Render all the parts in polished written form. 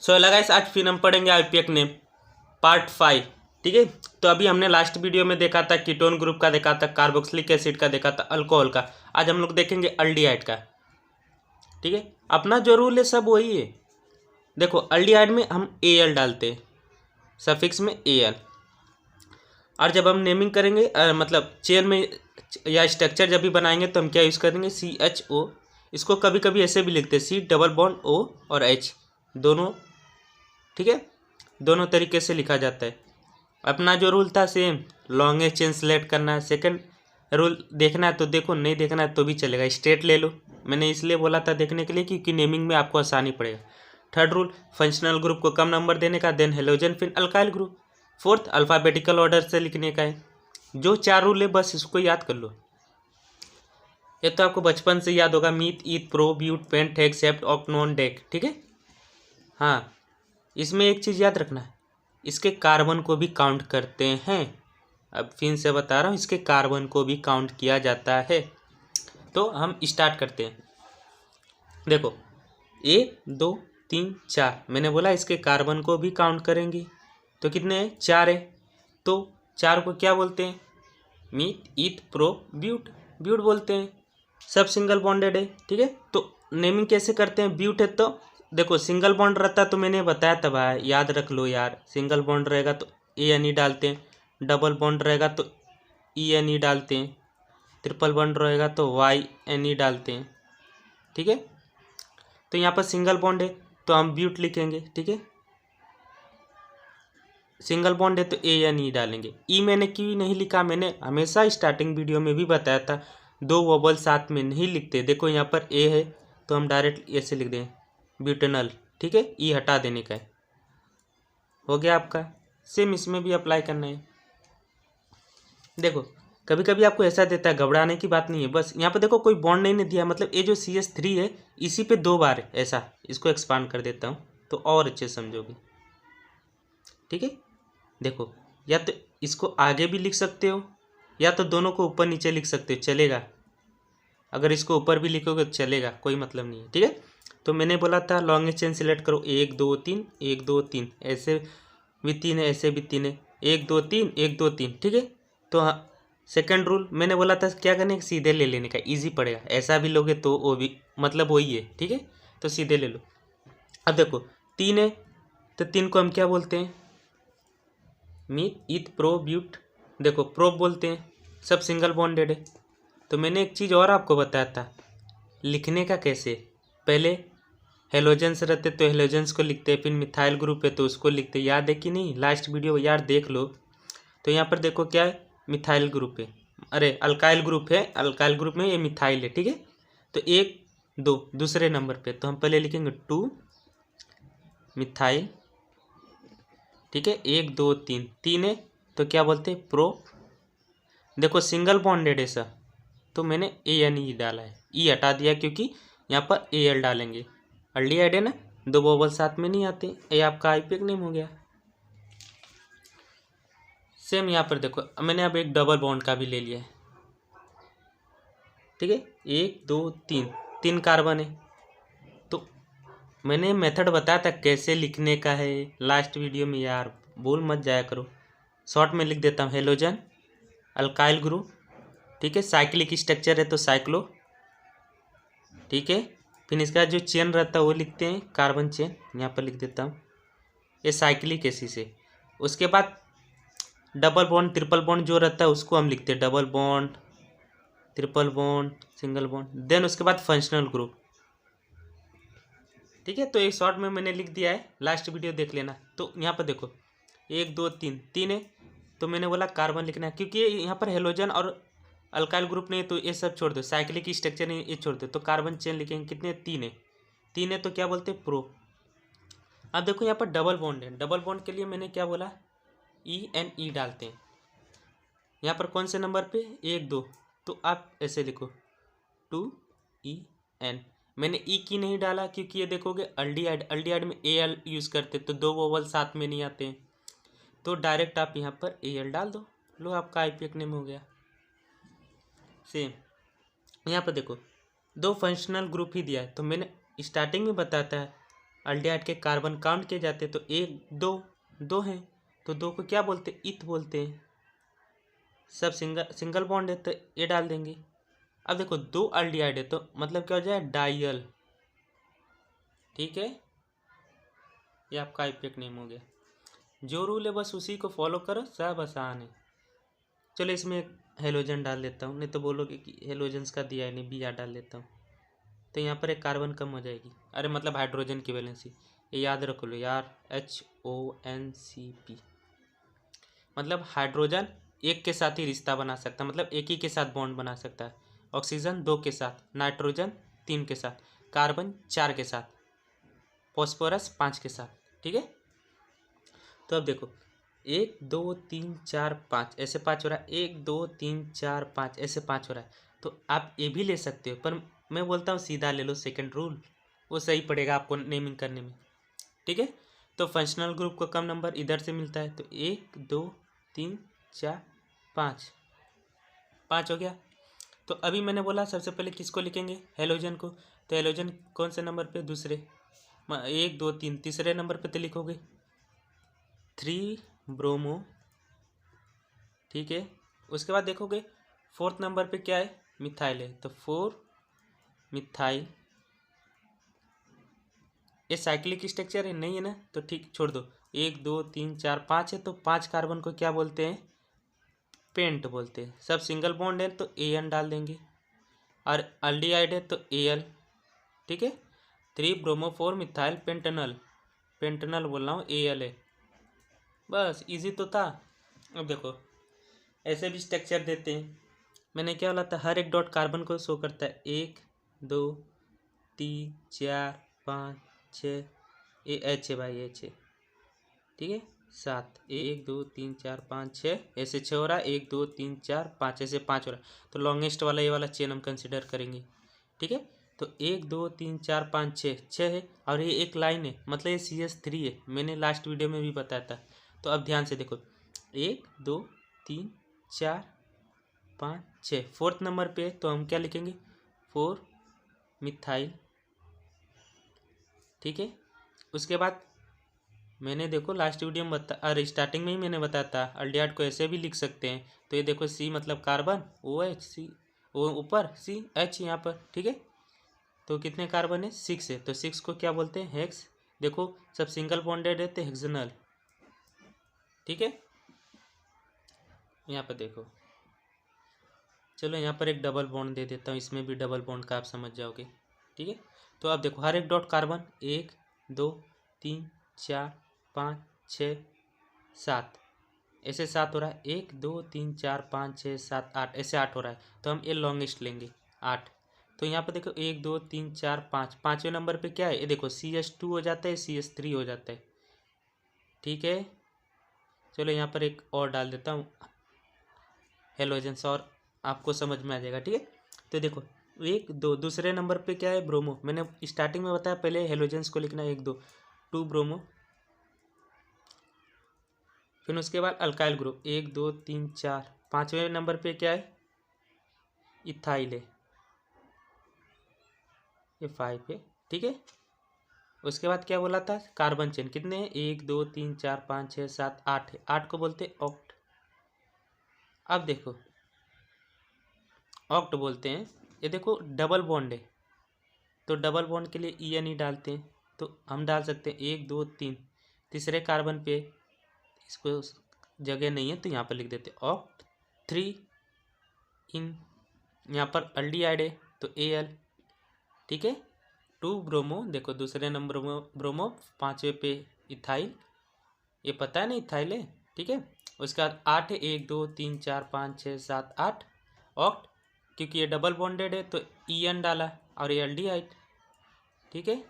So guys आज फिर हम पढ़ेंगे आईयूपीएक नेम पार्ट 5। ठीक है, तो अभी हमने लास्ट वीडियो में देखा था कीटोन ग्रुप का, देखा था कार्बोक्सिलिक एसिड का, देखा था अल्कोहल का। आज हम लोग देखेंगे अल्डिहाइड का। ठीक है, अपना जो रूल है सब वही है। देखो अल्डिहाइड में हम एल डालते हैं, सफिक्स में एल, और जब हम नेमिंग करेंगे मतलब चेन में या स्ट्रक्चर जब भी बनाएंगे तो हम क्या यूज़ करेंगे CHO। इसको कभी कभी ऐसे भी लिखते हैं C डबल बॉन्ड O और H दोनों। ठीक है, दोनों तरीके से लिखा जाता है। अपना जो रूल था सेम, लॉन्गेस्ट चेन सेलेक्ट करना है। सेकंड रूल देखना है तो देखो, नहीं देखना है तो भी चलेगा, स्ट्रेट ले लो। मैंने इसलिए बोला था देखने के लिए क्योंकि नेमिंग में आपको आसानी पड़ेगा। थर्ड रूल, फंक्शनल ग्रुप को कम नंबर देने का, देन हेलोजन फिर alkyl group. Fourth, alphabetical order से लिखने का है। जो 4 रूल है बस इसको याद कर लो। ये तो आपको बचपन से याद होगा, meth eth prop but pent hex sept oct non dec. ठीक है, हाँ, इसमें एक चीज़ याद रखना है, इसके कार्बन को भी काउंट करते हैं। अब फिर से बता रहा हूँ, इसके कार्बन को भी काउंट किया जाता है। तो हम स्टार्ट करते हैं। देखो 1 2 3 4, मैंने बोला इसके कार्बन को भी काउंट करेंगे तो कितने हैं, 4 है। तो 4 को क्या बोलते हैं, मीथ ईथ प्रो ब्यूट, ब्यूट बोलते हैं। सब सिंगल बॉन्डेड है। ठीक है, तो नेमिंग कैसे करते हैं, ब्यूट है तो देखो सिंगल बॉन्ड रहता तो मैंने बताया था भाई, याद रख लो यार। सिंगल बॉन्ड रहेगा तो ANE डालते हैं, डबल बॉन्ड रहेगा तो ENE डालते हैं, ट्रिपल बॉन्ड रहेगा तो YNE डालते हैं। ठीक है, तो यहाँ पर सिंगल बॉन्ड है तो हम ब्यूट लिखेंगे। ठीक है, सिंगल बॉन्ड है तो ANE डालेंगे। ई मैंने क्यों नहीं लिखा, मैंने हमेशा स्टार्टिंग वीडियो में भी बताया था, 2 वोबल साथ में नहीं लिखते। देखो यहाँ पर A है तो हम डायरेक्ट ऐसे लिख दें ब्यूटेनल। ठीक है, ई हटा देने का है, हो गया आपका। सेम इसमें भी अप्लाई करना है। देखो कभी कभी आपको ऐसा देता है, घबराने की बात नहीं है। बस यहाँ पर देखो कोई बॉन्ड नहीं दिया, मतलब ये जो CH3 है इसी पे 2 बार है ऐसा। इसको एक्सपांड कर देता हूँ तो और अच्छे समझोगे। ठीक है, देखो या तो इसको आगे भी लिख सकते हो या तो दोनों को ऊपर नीचे लिख सकते हो, चलेगा। अगर इसको ऊपर भी लिखोगे तो चलेगा, कोई मतलब नहीं है। ठीक है, तो मैंने बोला था लॉन्गेस्ट चेन सिलेक्ट करो, 1 2 3 1 2 3, ऐसे भी 3 है, ऐसे भी 3 है, 1 2 3 1 2 3। ठीक है, तो हाँ, सेकंड रूल मैंने बोला था क्या करने का, सीधे ले लेने का, इजी पड़ेगा। ऐसा भी लोगे तो वो भी मतलब वही है। ठीक है, तो सीधे ले लो। अब देखो 3 है तो 3 को हम क्या बोलते हैं, मीथ ईथ प्रो ब्यूट। देखो प्रो बोलते हैं, सब सिंगल बॉन्डेड है। तो मैंने एक चीज़ और आपको बताया था लिखने का कैसे। पहले हेलोजेंस रहते तो हेलोजेंस को लिखते, फिर मिथाइल ग्रुप है तो उसको लिखते, याद है कि नहीं, लास्ट वीडियो यार देख लो। तो यहाँ पर देखो क्या है, मिथाइल ग्रुप है, अरे अल्काइल ग्रुप है, अल्काइल ग्रुप में ये मिथाइल है। ठीक है, तो 1 2 दूसरे नंबर पे तो हम पहले लिखेंगे 2 मिथाइल। ठीक है, 1 2 3 3 है तो क्या बोलते हैं, प्रो। देखो सिंगल बॉन्डेड है सर, तो मैंने ANE डाला है, ई हटा दिया क्योंकि यहाँ पर AL डालेंगे। अल्डिहाइड है ना, 2 बबल साथ में नहीं आते, ये आपका आईयूपीएक नेम हो गया। सेम यहाँ पर देखो मैंने अब एक डबल बॉन्ड का भी ले लिया है। ठीक है, 1 2 3 3 कार्बन है। तो मैंने मेथड बताया था कैसे लिखने का है लास्ट वीडियो में, यार भूल मत जाया करो। शॉर्ट में लिख देता हूँ, हेलोजन अल्काइल ग्रुप। ठीक है, साइक्लिक स्ट्रक्चर है तो साइक्लो। ठीक है, फिर इसका जो चेन रहता है वो लिखते हैं, कार्बन चेन यहाँ पर लिख देता हूँ, ये साइक्लिक एसिड है। उसके बाद डबल बॉन्ड ट्रिपल बॉन्ड जो रहता है उसको हम लिखते हैं double bond triple bond single bond, then उसके बाद फंक्शनल ग्रुप। ठीक है, तो एक शॉर्ट में मैंने लिख दिया है, लास्ट वीडियो देख लेना। तो यहाँ पर देखो 1 2 3 3 है तो मैंने बोला कार्बन लिखना है क्योंकि यहाँ पर हेलोजन और अल्काइल ग्रुप नहीं, तो ये सब छोड़ दो, साइक्लिक स्ट्रक्चर नहीं ये छोड़ दो, तो कार्बन चेन लिखेंगे। कितने, 3 है, 3 है तो क्या बोलते हैं, प्रो। अब देखो यहाँ पर डबल बॉन्ड है, डबल बॉन्ड के लिए मैंने क्या बोला, ENE डालते हैं। यहाँ पर कौन से नंबर पे, 1 2, तो आप ऐसे लिखो 2EN। मैंने ई की नहीं डाला क्योंकि ये देखोगे अल्डिहाइड, अल्डिहाइड में AL यूज़ करते तो 2 वोवल साथ में नहीं आते हैं, तो डायरेक्ट आप यहाँ पर AL डाल दो, लो आपका आईयूपीएक नेम हो गया। सेम यहाँ पर देखो 2 फंक्शनल ग्रुप ही दिया है, तो मैंने स्टार्टिंग में बताता है एल्डिहाइड के कार्बन काउंट किए जाते हैं तो 1 2 2 हैं, तो 2 को क्या बोलते हैं, ईथ बोलते हैं। सब सिंगल बॉन्ड है तो ये डाल देंगे। अब देखो 2 एल्डिहाइड है तो मतलब क्या हो जाए, डाइयल। ठीक है, ये आपका आईपीएक नेम हो गया। जो रूल है बस उसी को फॉलो करो, सब आसान है। चलो इसमें एक हेलोजन डाल देता हूँ, नहीं तो बोलोगे कि हेलोजन्स का दिया है नहीं, बी डाल देता हूँ। तो यहाँ पर एक कार्बन कम हो जाएगी, अरे मतलब हाइड्रोजन की वैलेंसी, ये याद रख लो यार, HONCP। मतलब हाइड्रोजन एक के साथ ही रिश्ता बना सकता है, मतलब एक ही के साथ बॉन्ड बना सकता है। ऑक्सीजन 2 के साथ, नाइट्रोजन 3 के साथ, कार्बन 4 के साथ, फॉस्फोरस 5 के साथ। ठीक है, तो अब देखो 1 2 3 4 5 ऐसे 5 हो रहा है, 1 2 3 4 5 ऐसे 5 हो रहा है। तो आप ये भी ले सकते हो, पर मैं बोलता हूँ सीधा ले लो, सेकंड रूल, वो सही पड़ेगा आपको नेमिंग करने में। ठीक है, तो फंक्शनल ग्रुप को कम नंबर इधर से मिलता है, तो 1 2 3 4 5 5 हो गया। तो अभी मैंने बोला सबसे पहले किसको लिखेंगे, हेलोजन को। तो हेलोजन कौन से नंबर पे, दूसरे, 1 2 3 तीसरे नंबर पे तो लिखोगे 3 ब्रोमो। ठीक है, उसके बाद देखोगे 4th नंबर पे क्या है, मिथाइल है, तो 4 मिथाइल। ये साइक्लिक स्ट्रक्चर है नहीं है ना, तो ठीक छोड़ दो। 1 2 3 4 5 है, तो 5 कार्बन को क्या बोलते हैं, पेंट बोलते हैं। सब सिंगल बॉन्ड है तो AN डाल देंगे, और एल्डिहाइड है तो AL। ठीक है, 3 ब्रोमो 4 मिथाइल पेंटेनल, पेंटेनल बोल रहा हूँ, AL है। बस इजी तो था। अब देखो ऐसे भी स्ट्रक्चर देते हैं, मैंने क्या बोला था, हर एक डॉट कार्बन को शो करता है, 1 2 3 4 5 6, ये H है भाई, H है। ठीक है, 7, 1 2 3 4 5 6 ऐसे 6 हो रहा है, 1 2 3 4 5 ऐसे 5 हो रहा है, तो लॉन्गेस्ट वाला ये वाला चेन हम कंसिडर करेंगे। ठीक है, तो 1 2 3 4 5 6 है, और ये एक लाइन है, मतलब ये CH3 है, मैंने लास्ट वीडियो में भी बताया था। तो अब ध्यान से देखो 1 2 3 4 5 6, 4th नंबर पे तो हम क्या लिखेंगे, 4 मिथाइल। ठीक है, उसके बाद मैंने देखो लास्ट वीडियो में अरे स्टार्टिंग में ही मैंने बताया था एल्डिहाइड को ऐसे भी लिख सकते हैं। तो ये देखो C मतलब कार्बन, OH, C O ऊपर, CH यहाँ पर। ठीक है, तो कितने कार्बन है, 6 है, तो 6 को क्या बोलते हैं, हेक्स। देखो सब सिंगल बॉन्डेड है तो हेक्सेनल। ठीक है, यहाँ पर देखो, चलो यहाँ पर एक डबल बॉन्ड दे देता हूँ, इसमें भी डबल बॉन्ड का आप समझ जाओगे। ठीक है, तो आप देखो हर एक डॉट कार्बन 1 2 3 4 5 6 7 ऐसे 7 हो रहा है, 1 2 3 4 5 6 7 8 ऐसे 8 हो रहा है, तो हम ये लॉन्गेस्ट लेंगे 8। तो यहाँ पर देखो 1 2 3 4 5, पाँचवें नंबर पे क्या है, ये देखो CH2 हो जाता है, CH3 हो जाता है। ठीक है, चलो यहाँ पर एक और डाल देता हूँ हेलोजेंस, और आपको समझ में आ जाएगा। ठीक है, तो देखो 1 2 दूसरे नंबर पे क्या है, ब्रोमो। मैंने स्टार्टिंग में बताया पहले हेलोजेंस को लिखना है 1 2, 2 ब्रोमो। फिर उसके बाद अल्काइल ग्रुप 1 2 3 4, पाँचवें नंबर पे क्या है, इथाइल है, ये 5 है। ठीक है, उसके बाद क्या बोला था, कार्बन चेन कितने हैं, 1 2 3 4 5 6 7 8 है, 8 को बोलते हैं ऑक्ट। अब देखो ऑक्ट बोलते हैं, ये देखो डबल बॉन्ड है, तो डबल बॉन्ड के लिए EN ही डालते हैं। तो हम डाल सकते हैं 1 2 3, तीसरे कार्बन पे इसको जगह नहीं है तो यहाँ पर लिख देते हैं ऑक्ट 3 इन, यहाँ पर एल्डिहाइड है तो AL। ठीक है, 2 ब्रोमो, देखो दूसरे नंबर ब्रोमो, पाँचवें पे इथाइल, ये पता है ना इथाइल है। ठीक है, उसके बाद 8 है, 1 2 3 4 5 6 7 8 ऑक्ट, क्योंकि ये डबल बॉन्डेड है तो EN डाला, और ये एल्डिहाइड। ठीक है,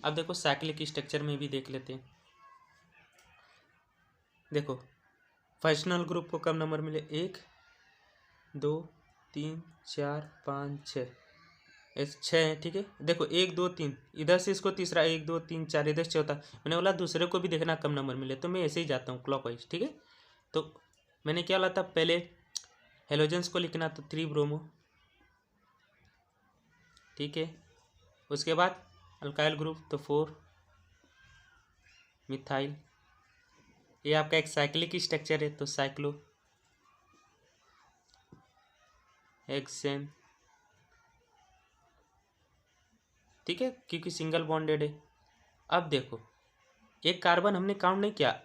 अब देखो साइक्लिक स्ट्रक्चर में भी देख लेते हैं। देखो फंक्शनल ग्रुप को कम नंबर मिले, 1 2 3 4 5 6 ऐसे 6 है। ठीक है, देखो 1 2 3 इधर से इसको तीसरा, 1 2 3 4 इधर से चौथा। मैंने बोला दूसरे को भी देखना कम नंबर मिले, तो मैं ऐसे ही जाता हूँ क्लॉकवाइज। ठीक है, तो मैंने क्या बोला था पहले, हेलोजेंस को लिखना तो 3 ब्रोमो। ठीक है, उसके बाद अल्काइल ग्रुप तो 4 मिथाइल। ये आपका एक साइक्लिक स्ट्रक्चर है, तो साइक्लो हेक्सेन, ठीक है, क्योंकि सिंगल बॉन्डेड है। अब देखो, एक कार्बन हमने काउंट नहीं किया,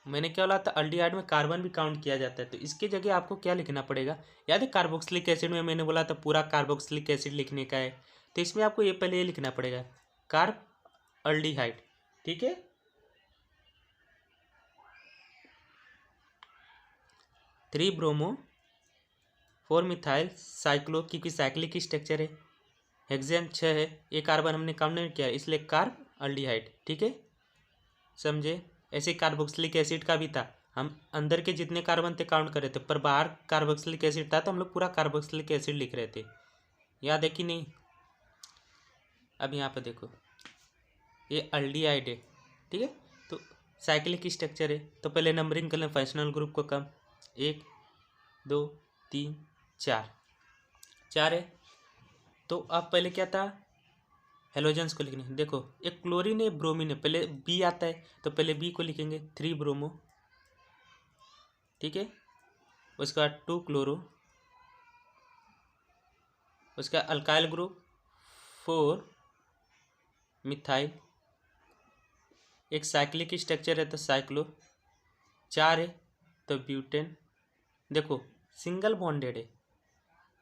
मैंने क्या बोला था, अल्डिहाइड में कार्बन भी काउंट किया जाता है, तो इसकी जगह आपको क्या लिखना पड़ेगा, याद है कार्बोक्सिलिक एसिड में मैंने बोला था पूरा कार्बोक्सिलिक एसिड लिखने का है, तो इसमें आपको ये पहले ये लिखना पड़ेगा कार्ब अल्डिहाइड, ठीक है। 3 ब्रोमो 4 मिथाइल साइक्लो, क्योंकि साइक्लिक स्ट्रक्चर है, हेक्सेन 6 है, ये कार्बन हमने काउंट नहीं किया इसलिए कार्ब अल्डिहाइड, ठीक है, समझे। ऐसे कार्बोक्सिलिक एसिड का भी था, हम अंदर के जितने कार्बन थे काउंट कर रहे थे, पर बाहर कार्बोक्सिलिक एसिड था तो हम लोग पूरा कार्बोक्सिलिक एसिड लिख रहे थे, याद है कि नहीं। अब यहाँ पर देखो, ये अल्डिहाइड है, ठीक है, तो साइक्लिक स्ट्रक्चर है, तो पहले नंबरिंग कर लें फंक्शनल ग्रुप को कम, 1 2 3 4 है। तो अब पहले क्या था, हेलोजेंस को लिखने, देखो एक क्लोरीन है ब्रोमीन है, पहले बी आता है तो पहले बी को लिखेंगे 3 ब्रोमो, ठीक है, उसके बाद 2 क्लोरो, उसका अल्काइल ग्रुप 4 मिथाइल, एक साइक्लिक स्ट्रक्चर है तो साइक्लो, 4 है तो ब्यूटेन, देखो सिंगल बॉन्डेड है,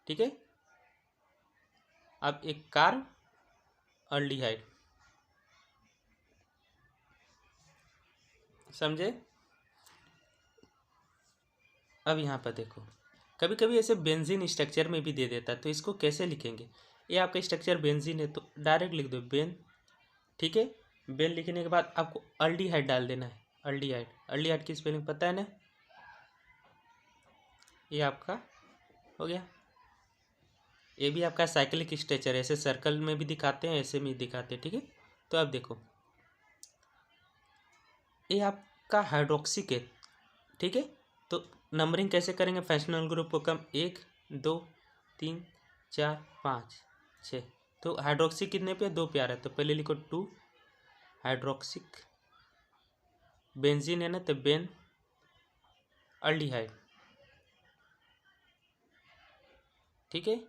ठीक है। अब एक कार्ब अल्डिहाइड, समझे। अब यहाँ पर देखो, कभी कभी ऐसे बेंजीन स्ट्रक्चर में भी दे देता है, तो इसको कैसे लिखेंगे, ये आपका स्ट्रक्चर बेंजीन है तो डायरेक्ट लिख दो बेन, ठीक है। बेन लिखने के बाद आपको अल्डिहाइड डाल देना है, अल्डिहाइड, अल्डिहाइड की स्पेलिंग पता है ना, ये आपका हो गया। ये भी आपका साइक्लिक स्ट्रक्चर, ऐसे सर्कल में भी दिखाते हैं, ऐसे में दिखाते हैं, ठीक है। तो अब देखो, ये आपका हाइड्रोक्सिक है, ठीक है, तो नंबरिंग कैसे करेंगे, फंक्शनल ग्रुप को कम, 1 2 3 4 5 6, तो हाइड्रोक्सी कितने पे, 2 पे आ रहा है, तो पहले लिखो 2 हाइड्रोक्सिक, बेंजीन है ना तो बेन अल्डिहाइड, ठीक है।